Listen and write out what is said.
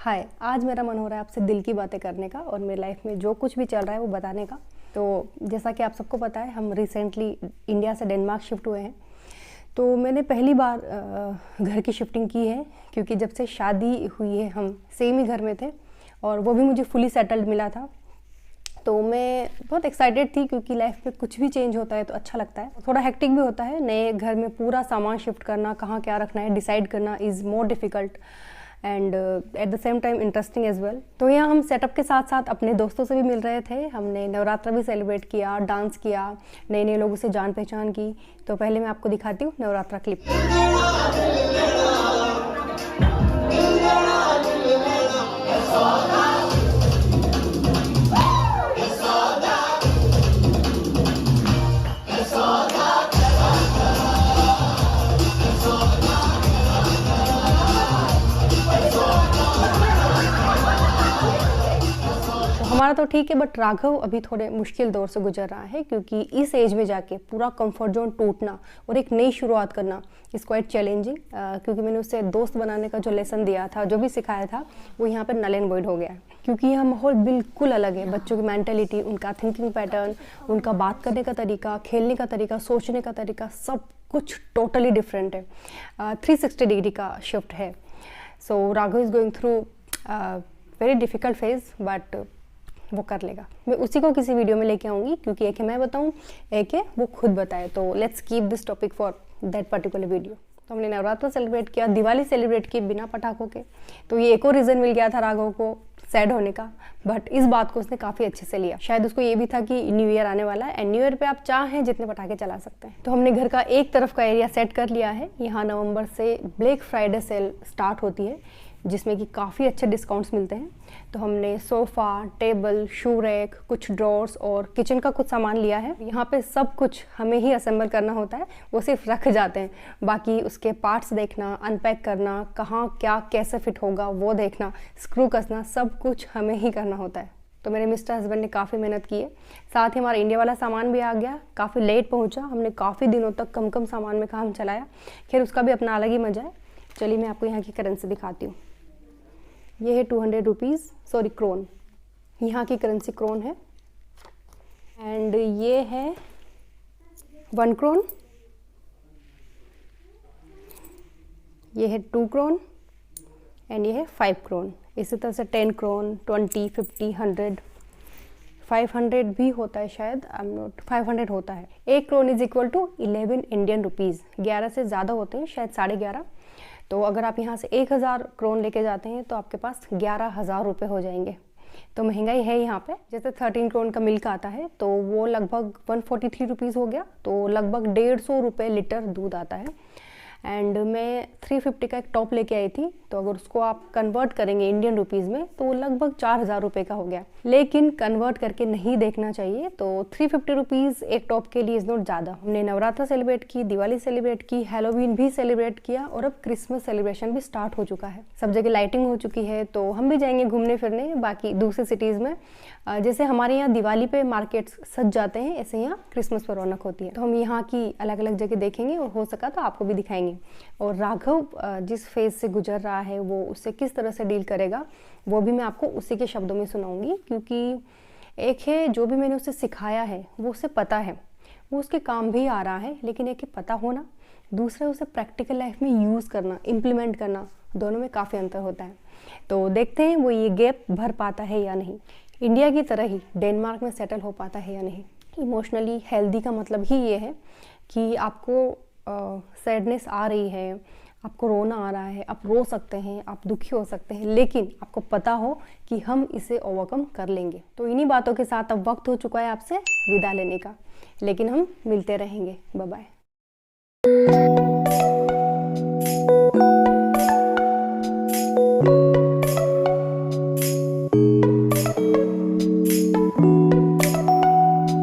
हाय, आज मेरा मन हो रहा है आपसे दिल की बातें करने का और मेरी लाइफ में जो कुछ भी चल रहा है वो बताने का। तो जैसा कि आप सबको पता है, हम रिसेंटली इंडिया से डेनमार्क शिफ्ट हुए हैं। तो मैंने पहली बार घर की शिफ्टिंग की है, क्योंकि जब से शादी हुई है हम सेम ही घर में थे और वो भी मुझे फुली सेटल्ड मिला था। तो मैं बहुत एक्साइटेड थी, क्योंकि लाइफ में कुछ भी चेंज होता है तो अच्छा लगता है। थोड़ा हेक्टिक भी होता है, नए घर में पूरा सामान शिफ्ट करना, कहाँ क्या रखना है डिसाइड करना is more difficult and at the same time interesting as well. तो यहाँ हम सेटअप के साथ साथ अपने दोस्तों से भी मिल रहे थे। हमने नवरात्रा भी सेलिब्रेट किया, डांस किया, नए नए लोगों से जान पहचान की। तो पहले मैं आपको दिखाती हूँ नवरात्रा क्लिप। हमारा तो ठीक है, बट राघव अभी थोड़े मुश्किल दौर से गुजर रहा है, क्योंकि इस एज में जाके पूरा कंफर्ट जोन टूटना और एक नई शुरुआत करना इज़ क्वाइट चैलेंजिंग। क्योंकि मैंने उससे दोस्त बनाने का जो लेसन दिया था, जो भी सिखाया था, वो यहाँ पर नल एंड वॉइड हो गया है। क्योंकि यह माहौल बिल्कुल अलग है। बच्चों की मेंटालिटी, उनका थिंकिंग पैटर्न, उनका बात करने का तरीका, खेलने का तरीका, सोचने का तरीका, सब कुछ टोटली डिफरेंट है। 360 डिग्री का शिफ्ट है। So Raghav is going through very difficult phase, but वो कर लेगा। मैं उसी को किसी वीडियो में लेके आऊँगी, क्योंकि एक है मैं बताऊँ, एक है वो खुद बताए। तो let's keep this topic for that particular video. तो हमने नवरात्र सेलिब्रेट किया, दिवाली सेलिब्रेट की बिना पटाखों के। तो ये एक और रीज़न मिल गया था राघव को सैड होने का, बट इस बात को उसने काफ़ी अच्छे से लिया। शायद उसको ये भी था कि न्यू ईयर आने वाला है एंड न्यू ईयर पे आप चाहें जितने पटाखे चला सकते हैं। तो हमने घर का एक तरफ का एरिया सेट कर लिया है। यहाँ नवंबर से ब्लैक फ्राइडे सेल स्टार्ट होती है, जिसमें कि काफ़ी अच्छे डिस्काउंट्स मिलते हैं। तो हमने सोफ़ा, टेबल, शू रैक, कुछ ड्रॉर्स और किचन का कुछ सामान लिया है। यहाँ पे सब कुछ हमें ही असेंबल करना होता है, वो सिर्फ रख जाते हैं। बाकी उसके पार्ट्स देखना, अनपैक करना, कहाँ क्या कैसे फिट होगा वो देखना, स्क्रू कसना, सब कुछ हमें ही करना होता है। तो मेरे मिस्टर हस्बैंड ने काफ़ी मेहनत की है। साथ ही हमारा इंडिया वाला सामान भी आ गया, काफ़ी लेट पहुँचा। हमने काफ़ी दिनों तक कम कम सामान में काम चलाया। खैर, उसका भी अपना अलग ही मज़ा है। चलिए मैं आपको यहाँ की करेंसी दिखाती हूँ। ये है 200 रुपीज़, सॉरी क्रोन, यहाँ की करेंसी क्रोन है। एंड ये है 1 क्रोन, ये है 2 क्रोन एंड ये है 5 क्रोन। इसी तरह से 10 क्रोन, 20, 50, 100, 500 भी होता है शायद, आई एम नॉट, 500 होता है। 1 krone is equal to 11 Indian rupees. 11 से ज़्यादा होते हैं, शायद 11.5। तो अगर आप यहाँ से 1000 क्रोन लेके जाते हैं तो आपके पास 11,000 रुपये हो जाएंगे। तो महंगाई है यहाँ पे। जैसे 13 क्रोन का मिल्क आता है तो वो लगभग 143 रुपीज़ हो गया, तो लगभग 150 रुपये लीटर दूध आता है। एंड मैं 350 का एक टॉप लेके आई थी, तो अगर उसको आप कन्वर्ट करेंगे इंडियन रुपीज़ में तो वो लगभग 4000 रुपये का हो गया। लेकिन कन्वर्ट करके नहीं देखना चाहिए। तो 350 रुपीज़ एक टॉप के लिए इज़ नॉट ज़्यादा। हमने नवरात्रा सेलिब्रेट की, दिवाली सेलिब्रेट की, हैलोवीन भी सेलिब्रेट किया और अब क्रिसमस सेलिब्रेशन भी स्टार्ट हो चुका है। सब जगह लाइटिंग हो चुकी है, तो हम भी जाएंगे घूमने फिरने बाकी दूसरी सिटीज़ में। जैसे हमारे यहाँ दिवाली पे मार्केट्स सज जाते हैं, ऐसे यहाँ क्रिसमस पर रौनक होती है। तो हम यहाँ की अलग अलग जगह देखेंगे और हो सका तो आपको भी दिखाएंगे। और राघव जिस फेज से गुजर रहा है, वो उससे किस तरह से डील करेगा, वो भी मैं आपको उसी के शब्दों में सुनाऊंगी। क्योंकि एक है जो भी मैंने उसे सिखाया है वो उसे पता है, वो उसके काम भी आ रहा है, लेकिन एक है पता होना, दूसरा उसे प्रैक्टिकल लाइफ में यूज़ करना, इम्प्लीमेंट करना, दोनों में काफ़ी अंतर होता है। तो देखते हैं वो ये गैप भर पाता है या नहीं, इंडिया की तरह ही डेनमार्क में सेटल हो पाता है या नहीं। इमोशनली हेल्दी का मतलब ही ये है कि आपको सैडनेस आ रही है, आपको रोना आ रहा है, आप रो सकते हैं, आप दुखी हो सकते हैं, लेकिन आपको पता हो कि हम इसे ओवरकम कर लेंगे। तो इन्हीं बातों के साथ अब वक्त हो चुका है आपसे विदा लेने का, लेकिन हम मिलते रहेंगे। Bye bye.